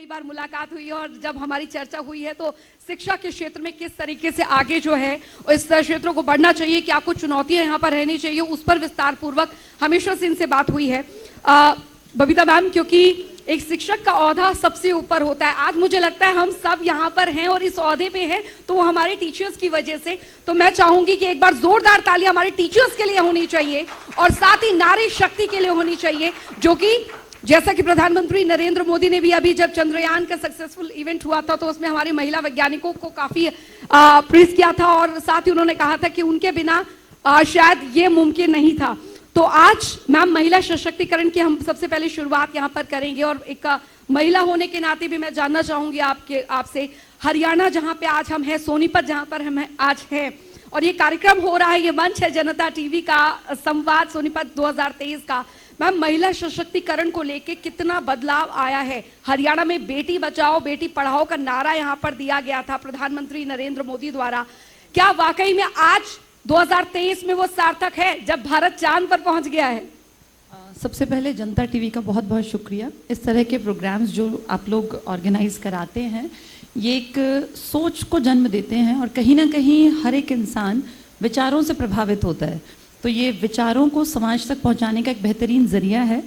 कई बार मुलाकात हुई है और जब हमारी चर्चा हुई है तो शिक्षा के क्षेत्र में किस तरीके से आगे जो है इस क्षेत्रों को बढ़ना चाहिए, क्या कुछ चुनौतियां यहाँ पर रहनी चाहिए, उस पर विस्तार पूर्वक हमेशा से इनसे बात हुई है। बबीता मैम, क्योंकि एक शिक्षक का औहदा सबसे ऊपर होता है, आज मुझे लगता है हम सब यहाँ पर हैं और इस औहदे पे हैं तो वो हमारे टीचर्स की वजह से। तो मैं चाहूंगी कि एक बार जोरदार ताली हमारे टीचर्स के लिए होनी चाहिए और साथ ही नारी शक्ति के लिए होनी चाहिए, जो कि जैसा कि प्रधानमंत्री नरेंद्र मोदी ने भी अभी जब चंद्रयान का सक्सेसफुल इवेंट हुआ था तो उसमें हमारी महिला वैज्ञानिकों को काफी प्रेज किया था और साथ ही उन्होंने कहा था कि उनके बिना शायद ये मुमकिन नहीं था। तो आज मैम महिला सशक्तिकरण की हम सबसे पहले शुरुआत यहाँ पर करेंगे और एक महिला होने के नाते भी मैं जानना चाहूंगी आपसे, हरियाणा जहाँ पे आज हम हैं, सोनीपत जहाँ पर हम आज हैं और ये कार्यक्रम हो रहा है, ये मंच है जनता टीवी का संवाद सोनीपत 2023 का। मैम, महिला सशक्तिकरण को लेके कितना बदलाव आया है? हरियाणा में बेटी बचाओ बेटी पढ़ाओ का नारा यहाँ पर दिया गया था प्रधानमंत्री नरेंद्र मोदी द्वारा, क्या वाकई में आज 2023 में वो सार्थक है जब भारत चांद पर पहुंच गया है? सबसे पहले जनता टीवी का बहुत बहुत शुक्रिया। इस तरह के प्रोग्राम्स जो आप लोग ऑर्गेनाइज कराते हैं ये एक सोच को जन्म देते हैं और कहीं ना कहीं हर एक इंसान विचारों से प्रभावित होता है, तो ये विचारों को समाज तक पहुंचाने का एक बेहतरीन जरिया है।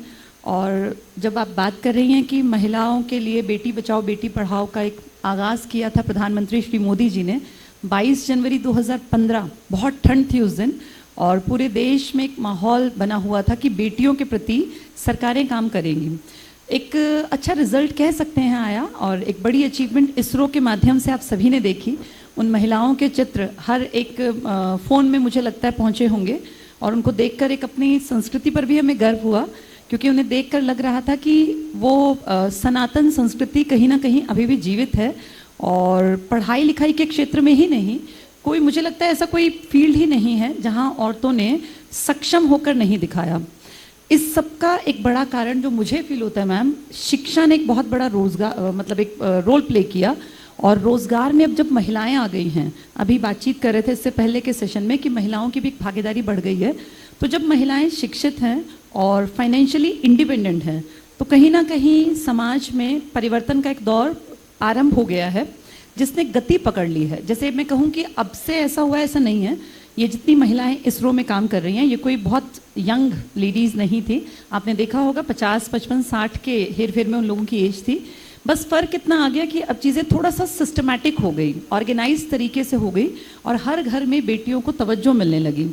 और जब आप बात कर रही हैं कि महिलाओं के लिए बेटी बचाओ बेटी पढ़ाओ का एक आगाज़ किया था प्रधानमंत्री श्री मोदी जी ने 22 जनवरी 2015, बहुत ठंड थी उस दिन और पूरे देश में एक माहौल बना हुआ था कि बेटियों के प्रति सरकारें काम करेंगी। एक अच्छा रिजल्ट कह सकते हैं आया और एक बड़ी अचीवमेंट इसरो के माध्यम से आप सभी ने देखी। उन महिलाओं के चित्र हर एक फ़ोन में मुझे लगता है पहुँचे होंगे और उनको देखकर एक अपनी संस्कृति पर भी हमें गर्व हुआ, क्योंकि उन्हें देखकर लग रहा था कि वो सनातन संस्कृति कहीं ना कहीं अभी भी जीवित है। और पढ़ाई लिखाई के क्षेत्र में ही नहीं, कोई मुझे लगता है ऐसा कोई फील्ड ही नहीं है जहां औरतों ने सक्षम होकर नहीं दिखाया। इस सब का एक बड़ा कारण जो मुझे फील होता है मैम, शिक्षा ने एक बहुत बड़ा रोल प्ले किया और रोजगार में अब जब महिलाएं आ गई हैं, अभी बातचीत कर रहे थे इससे पहले के सेशन में कि महिलाओं की भी भागीदारी बढ़ गई है, तो जब महिलाएं शिक्षित हैं और फाइनेंशियली इंडिपेंडेंट हैं तो कहीं ना कहीं समाज में परिवर्तन का एक दौर आरंभ हो गया है जिसने गति पकड़ ली है। जैसे मैं कहूँ कि अब से ऐसा हुआ, ऐसा नहीं है। ये जितनी महिलाएं इसरो में काम कर रही हैं ये कोई बहुत यंग लेडीज़ नहीं थी, आपने देखा होगा 50, 55, 60 के हेर फेर में उन लोगों की एज थी। बस फ़र्क इतना आ गया कि अब चीज़ें थोड़ा सा सिस्टमैटिक हो गई, ऑर्गेनाइज तरीके से हो गई और हर घर में बेटियों को तवज्जो मिलने लगी।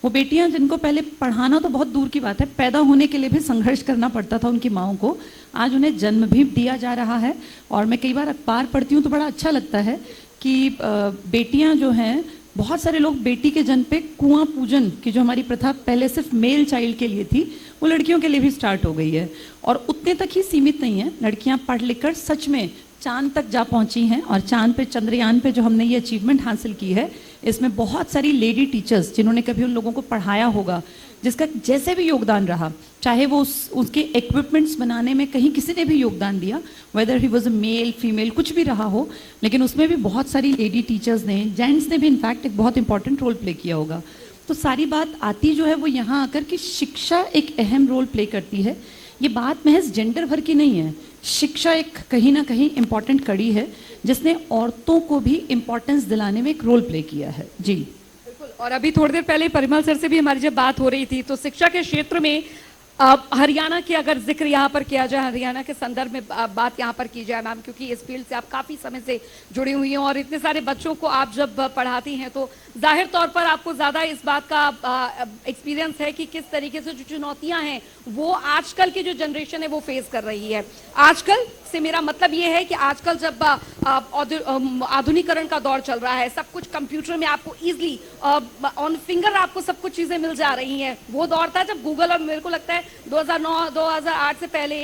वो बेटियां जिनको पहले पढ़ाना तो बहुत दूर की बात है, पैदा होने के लिए भी संघर्ष करना पड़ता था उनकी माओं को, आज उन्हें जन्म भी दिया जा रहा है। और मैं कई बार अखबार पढ़ती हूँ तो बड़ा अच्छा लगता है कि बेटियां जो हैं, बहुत सारे लोग बेटी के जन्म पे कुआं पूजन की जो हमारी प्रथा पहले सिर्फ मेल चाइल्ड के लिए थी वो लड़कियों के लिए भी स्टार्ट हो गई है। और उतने तक ही सीमित नहीं है, लड़कियां पढ़ लिख कर सच में चांद तक जा पहुंची हैं और चांद पे चंद्रयान पे जो हमने ये अचीवमेंट हासिल की है इसमें बहुत सारी लेडी टीचर्स जिन्होंने कभी उन लोगों को पढ़ाया होगा, जिसका जैसे भी योगदान रहा, चाहे वो उसके इक्विपमेंट्स बनाने में कहीं किसी ने भी योगदान दिया, weather he was a male female कुछ भी रहा हो, लेकिन उसमें भी बहुत सारी लेडी टीचर्स ने, जेंट्स ने भी इनफैक्ट एक बहुत इंपॉर्टेंट रोल प्ले किया होगा। तो सारी बात आती जो है वो यहाँ आकर कि शिक्षा एक अहम रोल प्ले करती है। ये बात महज जेंडर भर की नहीं है, शिक्षा एक कहीं ना कहीं इम्पॉर्टेंट कड़ी है जिसने औरतों को भी इम्पोर्टेंस दिलाने में एक रोल प्ले किया है। जी बिल्कुल। और अभी थोड़ी देर पहले परिमल सर से भी हमारी जब बात हो रही थी तो शिक्षा के क्षेत्र में हरियाणा के अगर जिक्र यहाँ पर किया जाए, हरियाणा के संदर्भ में बात यहाँ पर की जाए मैम, क्योंकि इस फील्ड से आप काफ़ी समय से जुड़ी हुई हैं और इतने सारे बच्चों को आप जब पढ़ाती हैं तो जाहिर तौर पर आपको ज़्यादा इस बात का एक्सपीरियंस है कि किस तरीके से जो चुनौतियाँ हैं वो आजकल की जो जनरेशन है वो फेस कर रही है। आजकल से मेरा मतलब ये है कि आजकल जब आधुनिकीकरण का दौर चल रहा है, सब कुछ कंप्यूटर में आपको इजीली ऑन फिंगर आपको सब कुछ चीज़ें मिल जा रही हैं। वो दौर था जब गूगल, और मेरे को लगता है 2009-2008 से पहले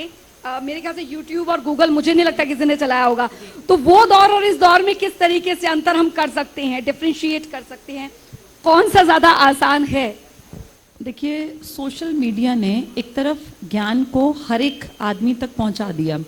मेरे ख्याल से यूट्यूब और गूगल मुझे नहीं लगता किसी ने चलाया होगा। तो वो दौर और इस दौर में किस तरीके से अंतर हम कर सकते हैं, डिफरेंशिएट कर सकते हैं, कौन सा ज़्यादा आसान है? देखिए, सोशल मीडिया ने एक तरफ ज्ञान को हर एक आदमी तक पहुंचा दिया।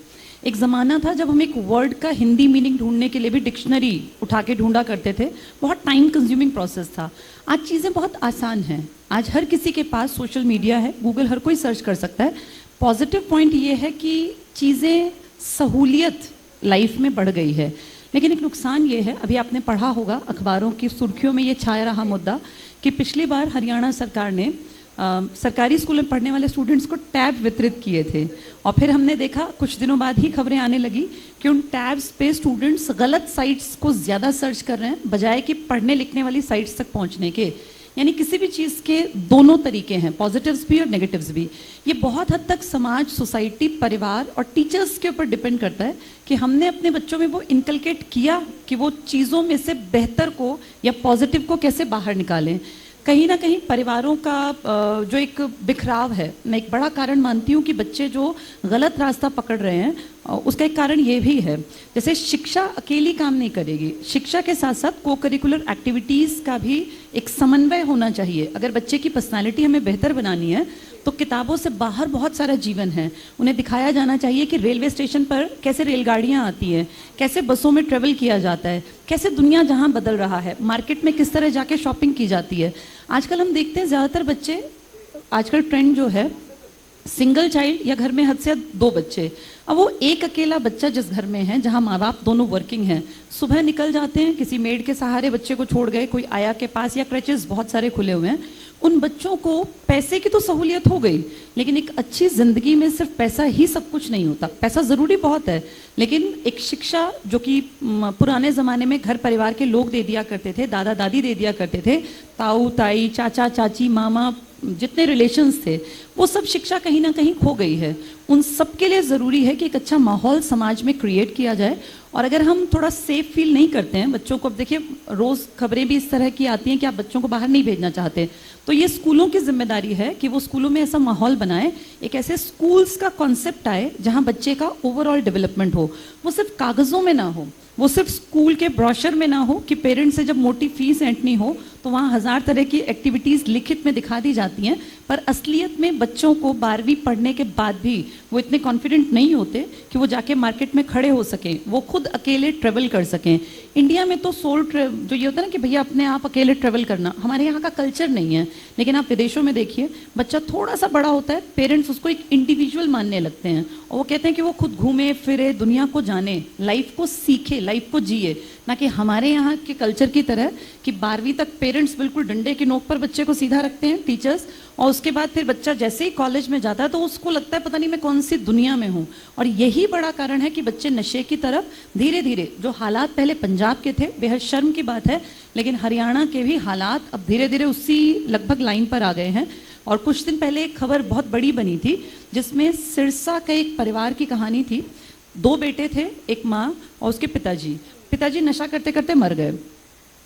एक ज़माना था जब हम एक वर्ड का हिंदी मीनिंग ढूंढने के लिए भी डिक्शनरी उठा के ढूंढा करते थे, बहुत टाइम कंज्यूमिंग प्रोसेस था। आज चीज़ें बहुत आसान हैं, आज हर किसी के पास सोशल मीडिया है, गूगल हर कोई सर्च कर सकता है। पॉजिटिव पॉइंट ये है कि चीज़ें सहूलियत लाइफ में बढ़ गई है। लेकिन एक नुकसान ये है, अभी आपने पढ़ा होगा अखबारों की सुर्खियों में ये छाया रहा मुद्दा कि पिछली बार हरियाणा सरकार ने सरकारी स्कूल में पढ़ने वाले स्टूडेंट्स को टैब वितरित किए थे, और फिर हमने देखा कुछ दिनों बाद ही खबरें आने लगी कि उन टैब्स पे स्टूडेंट्स गलत साइट्स को ज़्यादा सर्च कर रहे हैं बजाय कि पढ़ने लिखने वाली साइट्स तक पहुंचने के। यानी किसी भी चीज़ के दोनों तरीके हैं, पॉजिटिव्स भी और नेगेटिव्स भी। ये बहुत हद तक समाज, सोसाइटी, परिवार और टीचर्स के ऊपर डिपेंड करता है कि हमने अपने बच्चों में वो इनकलकेट किया कि वो चीज़ों में से बेहतर को या पॉजिटिव को कैसे बाहर निकालें। कहीं ना कहीं परिवारों का जो एक बिखराव है, मैं एक बड़ा कारण मानती हूँ कि बच्चे जो गलत रास्ता पकड़ रहे हैं, उसका एक कारण ये भी है, जैसे शिक्षा अकेली काम नहीं करेगी, शिक्षा के साथ साथ को करिकुलर एक्टिविटीज़ का भी एक समन्वय होना चाहिए। अगर बच्चे की पर्सनालिटी हमें बेहतर बनानी है तो किताबों से बाहर बहुत सारा जीवन है। उन्हें दिखाया जाना चाहिए कि रेलवे स्टेशन पर कैसे रेलगाड़ियाँ आती हैं, कैसे बसों में ट्रेवल किया जाता है, कैसे दुनिया जहाँ बदल रहा है, मार्केट में किस तरह जाके शॉपिंग की जाती है। आजकल हम देखते हैं ज़्यादातर बच्चे, आजकल ट्रेंड जो है सिंगल चाइल्ड या घर में हद से हद 2 बच्चे। अब वो एक अकेला बच्चा जिस घर में है, जहाँ माँ बाप दोनों वर्किंग हैं, सुबह निकल जाते हैं, किसी मेड के सहारे बच्चे को छोड़ गए, कोई आया के पास, या क्रचेस बहुत सारे खुले हुए हैं। उन बच्चों को पैसे की तो सहूलियत हो गई, लेकिन एक अच्छी जिंदगी में सिर्फ पैसा ही सब कुछ नहीं होता। पैसा ज़रूरी बहुत है, लेकिन एक शिक्षा जो कि पुराने ज़माने में घर परिवार के लोग दे दिया करते थे, दादा दादी दे दिया करते थे, ताऊ ताई, चाचा चाची, मामा, जितने रिलेशंस थे, वो सब शिक्षा कहीं ना कहीं खो गई है। उन सब के लिए ज़रूरी है कि एक अच्छा माहौल समाज में क्रिएट किया जाए। और अगर हम थोड़ा सेफ फील नहीं करते हैं बच्चों को, अब देखिए रोज़ खबरें भी इस तरह की आती हैं कि आप बच्चों को बाहर नहीं भेजना चाहते, तो ये स्कूलों की जिम्मेदारी है कि वो स्कूलों में ऐसा माहौल बनाए, एक ऐसे स्कूल्स का कॉन्सेप्ट आए जहाँ बच्चे का ओवरऑल डेवलपमेंट हो। वो सिर्फ कागज़ों में ना हो, वो सिर्फ स्कूल के ब्रोशर में ना हो कि पेरेंट्स से जब मोटी फीस ऐंठनी हो तो वहाँ 1000 तरह की एक्टिविटीज़ लिखित में दिखा दी जाती हैं, पर असलियत में बच्चों को 12वीं पढ़ने के बाद भी वो इतने कॉन्फिडेंट नहीं होते कि वो जाके मार्केट में खड़े हो सकें, वो खुद अकेले ट्रेवल कर सकें। इंडिया में तो सोल जो ये होता है ना कि भैया अपने आप अकेले ट्रेवल करना, हमारे यहाँ का कल्चर नहीं है। लेकिन आप विदेशों में देखिए, बच्चा थोड़ा सा बड़ा होता है, पेरेंट्स उसको एक इंडिविजुअल मानने लगते हैं और वो कहते हैं कि वो खुद घूमे फिरे, दुनिया को जाने, लाइफ को सीखे, लाइफ को जिए, ना कि हमारे यहाँ के कल्चर की तरह कि 12वीं तक पेरेंट्स बिल्कुल डंडे की नोक पर बच्चे को सीधा रखते हैं टीचर्स, और उसके बाद फिर बच्चा जैसे ही कॉलेज में जाता है तो उसको लगता है पता नहीं मैं कौन सी दुनिया में हूँ। और यही बड़ा कारण है कि बच्चे नशे की तरफ धीरे धीरे, जो हालात पहले पंजाब के थे, बेहद शर्म की बात है, लेकिन हरियाणा के भी हालात अब धीरे धीरे उसी लगभग लाइन पर आ गए हैं। और कुछ दिन पहले एक खबर बहुत बड़ी बनी थी जिसमें सिरसा के एक परिवार की कहानी थी। 2 बेटे थे, एक माँ और उसके पिताजी नशा करते करते मर गए।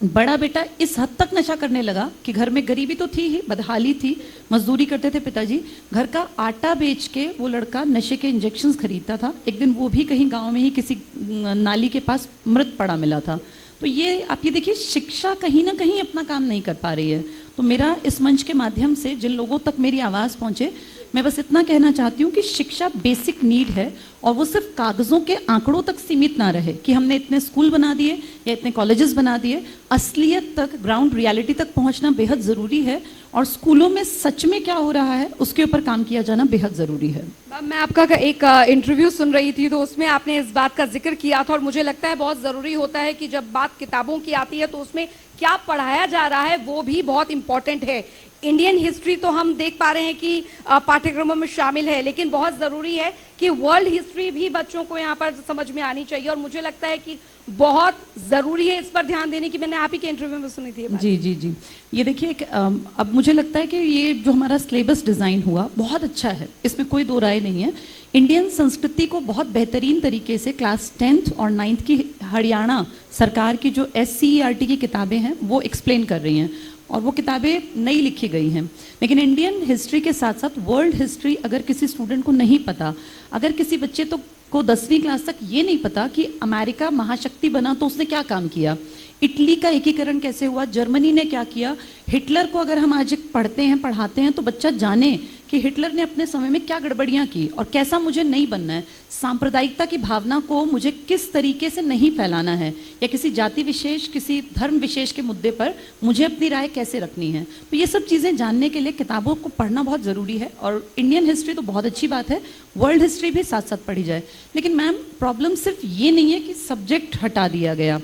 बड़ा बेटा इस हद तक नशा करने लगा कि घर में गरीबी तो थी ही, बदहाली थी, मजदूरी करते थे पिताजी, घर का आटा बेच के वो लड़का नशे के इंजेक्शंस खरीदता था। एक दिन वो भी कहीं गांव में ही किसी नाली के पास मृत पड़ा मिला था। तो ये आप ये देखिए, शिक्षा कहीं ना कहीं अपना काम नहीं कर पा रही है। तो मेरा इस मंच के माध्यम से जिन लोगों तक मेरी आवाज़ पहुँचे, मैं बस इतना कहना चाहती हूँ कि शिक्षा बेसिक नीड है और वो सिर्फ कागज़ों के आंकड़ों तक सीमित ना रहे कि हमने इतने स्कूल बना दिए या इतने कॉलेजेस बना दिए। असलियत तक, ग्राउंड रियलिटी तक पहुँचना बेहद ज़रूरी है और स्कूलों में सच में क्या हो रहा है उसके ऊपर काम किया जाना बेहद ज़रूरी है। मैं आपका एक इंटरव्यू सुन रही थी तो उसमें आपने इस बात का जिक्र किया था और मुझे लगता है बहुत ज़रूरी होता है कि जब बात किताबों की आती है तो उसमें क्या पढ़ाया जा रहा है वो भी बहुत इंपॉर्टेंट है। इंडियन हिस्ट्री तो हम देख पा रहे हैं कि पाठ्यक्रमों में शामिल है, लेकिन बहुत ज़रूरी है कि वर्ल्ड हिस्ट्री भी बच्चों को यहाँ पर समझ में आनी चाहिए और मुझे लगता है कि बहुत ज़रूरी है इस पर ध्यान देने की। मैंने आप ही के इंटरव्यू में सुनी थी। जी, ये देखिए, अब मुझे लगता है कि ये जो हमारा सिलेबस डिज़ाइन हुआ बहुत अच्छा है, इसमें कोई दो राय नहीं है। इंडियन संस्कृति को बहुत बेहतरीन तरीके से क्लास 10th और 9th की हरियाणा सरकार की जो SCERT की किताबें हैं वो एक्सप्लेन कर रही हैं और वो किताबें नई लिखी गई हैं। लेकिन इंडियन हिस्ट्री के साथ साथ वर्ल्ड हिस्ट्री अगर किसी स्टूडेंट को नहीं पता, अगर किसी बच्चे को 10वीं क्लास तक ये नहीं पता कि अमेरिका महाशक्ति बना तो उसने क्या काम किया, इटली का एकीकरण कैसे हुआ, जर्मनी ने क्या किया, हिटलर को अगर हम आज पढ़ते हैं, पढ़ाते हैं तो बच्चा जाने कि हिटलर ने अपने समय में क्या गड़बड़ियां की और कैसा मुझे नहीं बनना है, सांप्रदायिकता की भावना को मुझे किस तरीके से नहीं फैलाना है, या किसी जाति विशेष, किसी धर्म विशेष के मुद्दे पर मुझे अपनी राय कैसे रखनी है। तो ये सब चीज़ें जानने के लिए किताबों को पढ़ना बहुत ज़रूरी है। और इंडियन हिस्ट्री तो बहुत अच्छी बात है, वर्ल्ड हिस्ट्री भी साथ साथ पढ़ी जाए। लेकिन मैम, प्रॉब्लम सिर्फ ये नहीं है कि सब्जेक्ट हटा दिया गया,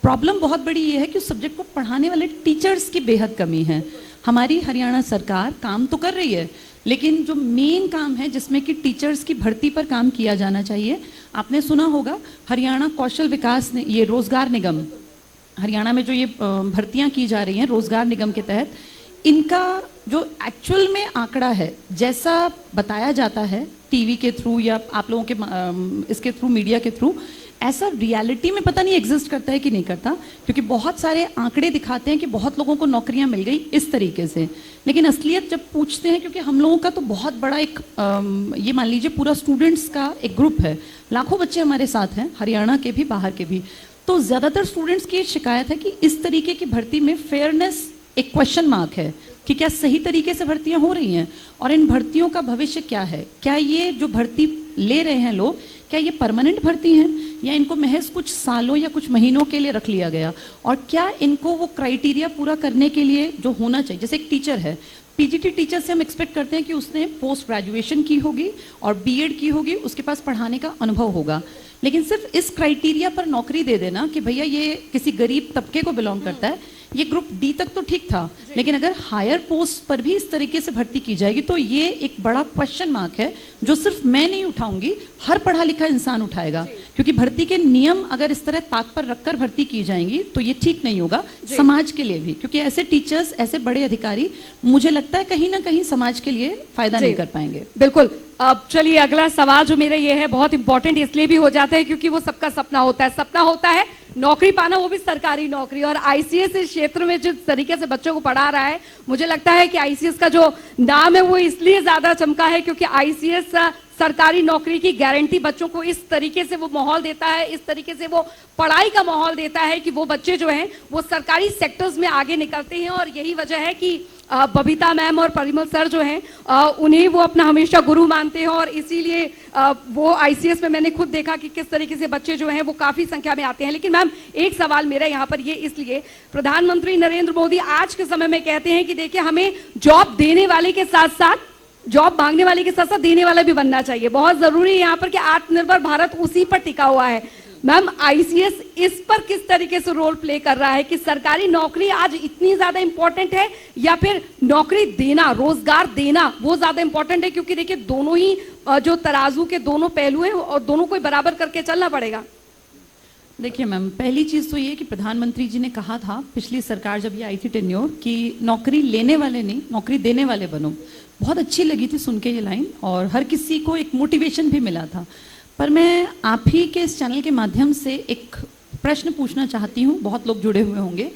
प्रॉब्लम बहुत बड़ी ये है कि उस सब्जेक्ट को पढ़ाने वाले टीचर्स की बेहद कमी है। हमारी हरियाणा सरकार काम तो कर रही है, लेकिन जो मेन काम है जिसमें कि टीचर्स की भर्ती पर काम किया जाना चाहिए, आपने सुना होगा हरियाणा कौशल विकास ने, ये रोजगार निगम, हरियाणा में जो ये भर्तियां की जा रही हैं रोजगार निगम के तहत, इनका जो एक्चुअल में आंकड़ा है, जैसा बताया जाता है टीवी के थ्रू या आप लोगों के इसके थ्रू, मीडिया के थ्रू, ऐसा रियलिटी में पता नहीं एग्जिस्ट करता है कि नहीं करता। क्योंकि बहुत सारे आंकड़े दिखाते हैं कि बहुत लोगों को नौकरियां मिल गई इस तरीके से, लेकिन असलियत जब पूछते हैं, क्योंकि हम लोगों का तो बहुत बड़ा एक ये मान लीजिए पूरा स्टूडेंट्स का एक ग्रुप है, लाखों बच्चे हमारे साथ हैं, हरियाणा के भी बाहर के भी, तो ज़्यादातर स्टूडेंट्स की शिकायत है कि इस तरीके की भर्ती में फेयरनेस एक क्वेश्चन मार्क है कि क्या सही तरीके से भर्तियां हो रही हैं, और इन भर्तियों का भविष्य क्या है, क्या ये जो भर्ती ले रहे हैं लोग, क्या ये परमानेंट भर्ती हैं या इनको महज कुछ सालों या कुछ महीनों के लिए रख लिया गया, और क्या इनको वो क्राइटेरिया पूरा करने के लिए जो होना चाहिए, जैसे एक टीचर है, पीजीटी टीचर से हम एक्सपेक्ट करते हैं कि उसने पोस्ट ग्रेजुएशन की होगी और बीएड की होगी, उसके पास पढ़ाने का अनुभव होगा। लेकिन सिर्फ इस क्राइटेरिया पर नौकरी दे देना कि भैया ये किसी गरीब तबके को बिलोंग करता है, ये ग्रुप डी तक तो ठीक था, लेकिन अगर हायर पोस्ट पर भी इस तरीके से भर्ती की जाएगी तो ये एक बड़ा क्वेश्चन मार्क है, जो सिर्फ मैं नहीं उठाऊंगी, हर पढ़ा लिखा इंसान उठाएगा। क्योंकि भर्ती के नियम अगर इस तरह ताक पर रखकर भर्ती की जाएंगी तो ये ठीक नहीं होगा समाज के लिए भी, क्योंकि ऐसे टीचर्स, ऐसे बड़े अधिकारी, मुझे लगता है कहीं ना कहीं समाज के लिए फायदा नहीं कर पाएंगे। बिल्कुल। अब चलिए, अगला सवाल जो मेरा ये है, बहुत इंपॉर्टेंट इसलिए भी हो जाता है क्योंकि वो सबका सपना होता है, सपना होता है नौकरी पाना, वो भी सरकारी नौकरी। और आईसीएस इस क्षेत्र में जिस तरीके से बच्चों को पढ़ा रहा है, मुझे लगता है कि आईसीएस का जो नाम है वो इसलिए ज्यादा चमका है क्योंकि आईसीएस सरकारी नौकरी की गारंटी बच्चों को इस तरीके से वो माहौल देता है, इस तरीके से वो पढ़ाई का माहौल देता है कि वो बच्चे जो हैं वो सरकारी सेक्टर्स में आगे निकलते हैं। और यही वजह है कि बबीता मैम और परिमल सर जो हैं उन्हें वो अपना हमेशा गुरु मानते हैं, और इसीलिए वो आईसीएस में मैंने खुद देखा कि किस तरीके से बच्चे जो हैं वो काफी संख्या में आते हैं। लेकिन मैम, एक सवाल मेरा यहाँ पर ये, इसलिए प्रधानमंत्री नरेंद्र मोदी आज के समय में कहते हैं कि देखिए, हमें जॉब देने वाले के साथ साथ, जॉब मांगने वाले के साथ साथ देने वाला भी बनना चाहिए। बहुत जरूरी है यहाँ पर कि आत्मनिर्भर भारत उसी पर टिका हुआ है। मैम, आईसीएस इस पर किस तरीके से रोल प्ले कर रहा है कि सरकारी नौकरी आज इतनी ज्यादा इंपॉर्टेंट है या फिर नौकरी देना, रोजगार देना वो ज्यादा इंपॉर्टेंट है? क्योंकि देखिए, दोनों ही जो तराजू के दोनों पहलू हैं और दोनों को बराबर करके चलना पड़ेगा। देखिए मैम, पहली चीज तो ये कि प्रधानमंत्री जी ने कहा था पिछली सरकार जब ये आई थी टेन्योर, कि नौकरी लेने वाले नहीं, नौकरी देने वाले बनो। बहुत अच्छी लगी थी सुन के ये लाइन, और हर किसी को एक मोटिवेशन भी मिला था। पर मैं आप ही के इस चैनल के माध्यम से एक प्रश्न पूछना चाहती हूँ, बहुत लोग जुड़े हुए होंगे,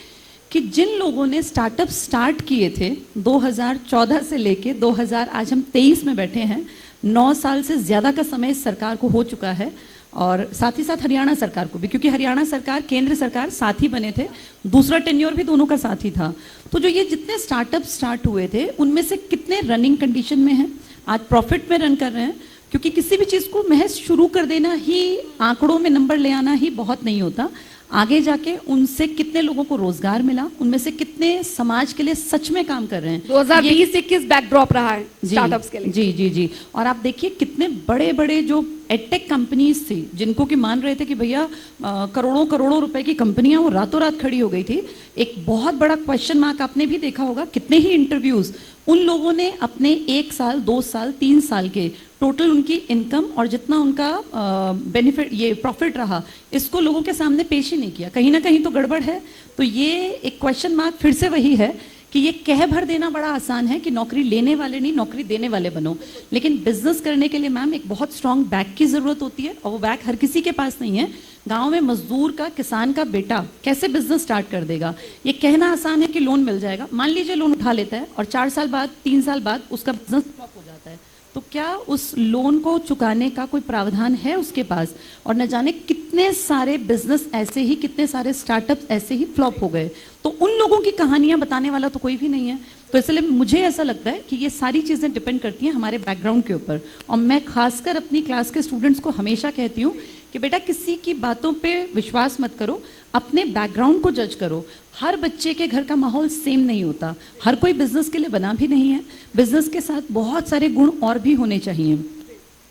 कि जिन लोगों ने स्टार्टअप स्टार्ट किए थे 2014 से लेके 2000 आज हम 23 में बैठे हैं, 9 साल से ज़्यादा का समय इस सरकार को हो चुका है, और साथ ही साथ हरियाणा सरकार को भी, क्योंकि हरियाणा सरकार केंद्र सरकार साथ ही बने थे, दूसरा टेन्योर भी दोनों का साथ ही था। तो जो ये जितने स्टार्टअप स्टार्ट हुए थे उनमें से कितने रनिंग कंडीशन में हैं, आज प्रॉफिट में रन कर रहे हैं? क्योंकि किसी भी चीज़ को महज शुरू कर देना ही, आंकड़ों में नंबर ले आना ही बहुत नहीं होता। आगे जाके उनसे कितने लोगों को रोजगार मिला, उनमें से कितने समाज के लिए सच में काम कर रहे हैं। 2020-21 बैकड्रॉप रहा है स्टार्टअप्स के लिए। जी जी जी। और आप देखिए कितने बड़े बड़े जो एडटेक कंपनीज थी, जिनको कि मान रहे थे कि भैया करोड़ों करोड़ों रुपए की कंपनियां, वो रातों रात खड़ी हो गई थी। एक बहुत बड़ा क्वेश्चन मार्क आपने भी देखा होगा, कितने ही इंटरव्यूज उन लोगों ने अपने 1 साल 2 साल 3 साल के टोटल उनकी इनकम और जितना उनका बेनिफिट, ये प्रॉफिट रहा, इसको लोगों के सामने पेश ही नहीं किया। कहीं ना कहीं तो गड़बड़ है। तो ये एक क्वेश्चन मार्क फिर से वही है कि ये कह भर देना बड़ा आसान है कि नौकरी लेने वाले नहीं, नौकरी देने वाले बनो। लेकिन बिजनेस करने के लिए मैम एक बहुत स्ट्रांग बैक की जरूरत होती है, और वो बैक हर किसी के पास नहीं है। गांव में मजदूर का, किसान का बेटा कैसे बिजनेस स्टार्ट कर देगा? ये कहना आसान है कि लोन मिल जाएगा। मान लीजिए लोन उठा लेता है और 4 साल बाद, 3 साल बाद उसका बिजनेस फ्लॉप हो जाता है, तो क्या उस लोन को चुकाने का कोई प्रावधान है उसके पास? और न जाने कितने सारे बिजनेस ऐसे ही, कितने सारे स्टार्टअप ऐसे ही फ्लॉप हो गए। तो उन लोगों की कहानियां बताने वाला तो कोई भी नहीं है। तो इसलिए मुझे ऐसा लगता है कि ये सारी चीज़ें डिपेंड करती हैं हमारे बैकग्राउंड के ऊपर। और मैं खासकर अपनी क्लास के स्टूडेंट्स को हमेशा कहती हूँ कि बेटा किसी की बातों पे विश्वास मत करो, अपने बैकग्राउंड को जज करो। हर बच्चे के घर का माहौल सेम नहीं होता, हर कोई बिजनेस के लिए बना भी नहीं है। बिजनेस के साथ बहुत सारे गुण और भी होने चाहिए।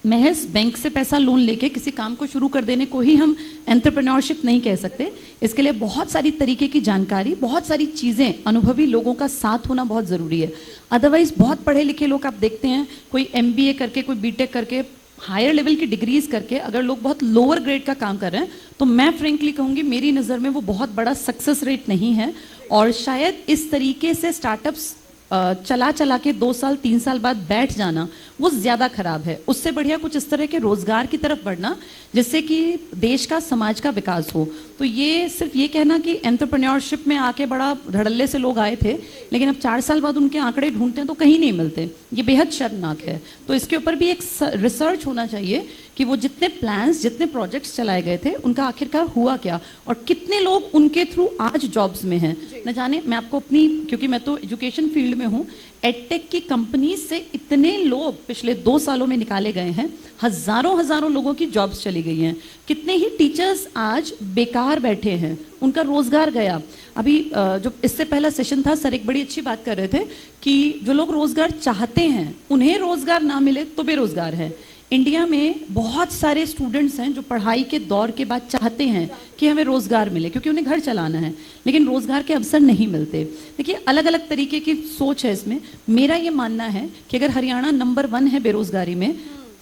महज बैंक से पैसा लोन लेके किसी काम को शुरू कर देने को ही हम एंटरप्रेन्योरशिप नहीं कह सकते। इसके लिए बहुत सारी तरीके की जानकारी, बहुत सारी चीज़ें, अनुभवी लोगों का साथ होना बहुत ज़रूरी है। अदरवाइज बहुत पढ़े लिखे लोग आप देखते हैं, कोई MBA करके, कोई BTech करके, हायर लेवल की डिग्रीज करके अगर लोग बहुत लोअर ग्रेड का काम कर रहे हैं, तो मैं फ्रेंकली कहूँगी मेरी नज़र में वो बहुत बड़ा सक्सेस रेट नहीं है। और शायद इस तरीके से स्टार्टअप्स चला के 2 साल 3 साल बाद बैठ जाना वो ज़्यादा खराब है। उससे बढ़िया कुछ इस तरह के रोजगार की तरफ बढ़ना जिससे कि देश का, समाज का विकास हो। तो ये सिर्फ ये कहना कि एंटरप्रेन्योरशिप में आके बड़ा धड़ल्ले से लोग आए थे लेकिन अब 4 साल बाद उनके आंकड़े ढूंढते हैं तो कहीं नहीं मिलते, ये बेहद शर्मनाक है। तो इसके ऊपर भी एक रिसर्च होना चाहिए कि वो जितने प्लान्स, जितने प्रोजेक्ट्स चलाए गए थे उनका आखिरकार हुआ क्या और कितने लोग उनके थ्रू आज जॉब्स में हैं। न जाने, मैं आपको अपनी, क्योंकि मैं तो एजुकेशन फील्ड में हूँ, एडटेक की कंपनी से इतने लोग पिछले 2 सालों में निकाले गए हैं, हजारों लोगों की जॉब्स चली गई हैं। कितने ही टीचर्स आज बेकार बैठे हैं, उनका रोजगार गया। अभी जो इससे पहला सेशन था, सर एक बड़ी अच्छी बात कर रहे थे कि जो लोग रोजगार चाहते हैं उन्हें रोजगार ना मिले तो बेरोजगार है। इंडिया में बहुत सारे स्टूडेंट्स हैं जो पढ़ाई के दौर के बाद चाहते हैं कि हमें रोजगार मिले क्योंकि उन्हें घर चलाना है, लेकिन रोजगार के अवसर नहीं मिलते। देखिए, अलग अलग तरीके की सोच है इसमें। मेरा ये मानना है कि अगर हरियाणा नंबर 1 है बेरोजगारी में,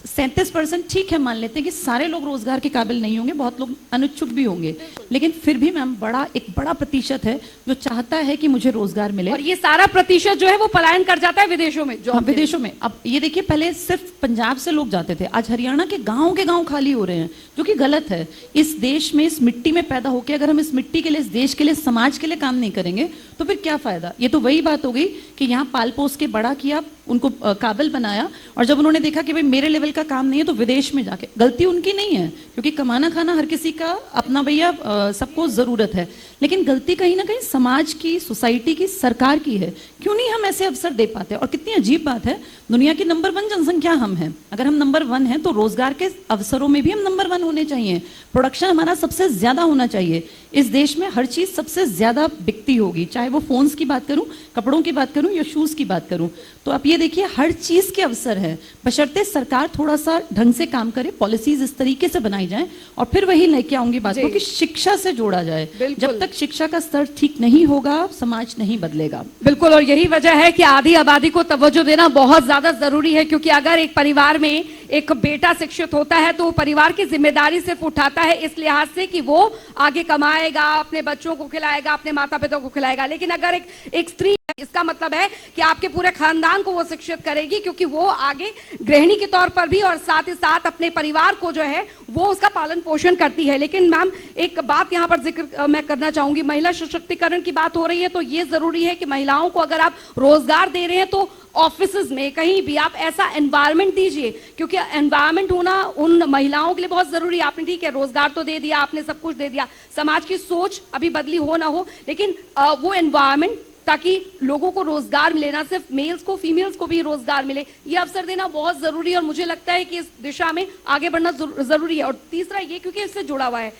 37% ठीक है, मान लेते हैं कि सारे लोग रोजगार के काबिल नहीं होंगे, बहुत लोग अनुच्छुक भी होंगे, लेकिन फिर भी मैम एक बड़ा प्रतिशत है जो चाहता है कि मुझे रोजगार मिले। और ये सारा प्रतिशत जो है वो पलायन कर जाता है विदेशों में, जो विदेशों में। अब ये देखिए, पहले सिर्फ पंजाब से लोग जाते थे, आज हरियाणा के गांव खाली हो रहे हैं, जो कि गलत है। इस देश में, इस मिट्टी में पैदा होकर अगर हम इस मिट्टी के लिए, इस देश के लिए, समाज के लिए काम नहीं करेंगे तो फिर क्या फायदा। ये तो वही बात हो गई कि यहाँ पाल पोस के बड़ा किया, उनको काबिल बनाया, और जब उन्होंने देखा कि भाई मेरे लेवल का काम नहीं है तो विदेश में जाके, गलती उनकी नहीं है क्योंकि कमाना खाना हर किसी का अपना, भैया सबको जरूरत है, लेकिन गलती कहीं ना कहीं समाज की, सोसाइटी की, सरकार की है। क्यों नहीं हम ऐसे अवसर दे पाते। और कितनी अजीब बात है, दुनिया की नंबर 1 जनसंख्या हम हैं, अगर हम नंबर 1 हैं तो रोजगार के अवसरों में भी हम नंबर 1 होने चाहिए। प्रोडक्शन हमारा सबसे ज्यादा होना चाहिए। इस देश में हर चीज सबसे ज्यादा बिकती होगी, चाहे वो फोन्स की बात करूं, कपड़ों की बात करूं या शूज की बात करूं। तो आप ये देखिए, हर चीज के अवसर है, बशर्ते सरकार थोड़ा सा ढंग से काम करे, पॉलिसीज इस तरीके से बनाई जाए। और फिर वही लेके आऊंगी बात को कि शिक्षा से जोड़ा जाए। जब तक शिक्षा का स्तर ठीक नहीं होगा, समाज नहीं बदलेगा। बिल्कुल, और यही वजह है कि आधी आबादी को तवज्जो देना बहुत ज्यादा जरूरी है, क्योंकि अगर एक परिवार में एक बेटा शिक्षित होता है तो वो परिवार की जिम्मेदारी सिर्फ उठाता है इस लिहाज से कि वो आगे कमाएगा, अपने बच्चों को खिलाएगा, अपने माता पिता को खिलाएगा। लेकिन अगर एक स्त्री, इसका मतलब है कि आपके पूरे खानदान को वो शिक्षित करेगी, क्योंकि वो आगे गृहिणी के तौर पर भी और साथ ही साथ अपने परिवार को जो है वो उसका पालन पोषण करती है। लेकिन मैम, एक बात यहाँ पर जिक्र मैं करना चाहूंगी, महिला सशक्तिकरण की बात हो रही है तो ये जरूरी है कि महिलाओं को अगर आप रोजगार दे रहे हैं तो ऑफिसेज में, कहीं भी आप ऐसा एनवायरनमेंट दीजिए, क्योंकि एनवायरनमेंट होना उन महिलाओं के लिए बहुत जरूरी है। आपने ठीक है, रोजगार तो दे दिया, आपने सब कुछ दे दिया, समाज की सोच अभी बदली हो ना हो, लेकिन वो एनवायरनमेंट, ताकि लोगों को रोजगार मिले, ना सिर्फ मेल्स को, फीमेल्स को भी रोजगार मिले, ये अवसर देना बहुत जरूरी है। और मुझे लगता है कि इस दिशा में आगे बढ़ना जरूरी है। और तीसरा ये, क्योंकि इससे जुड़ा हुआ है,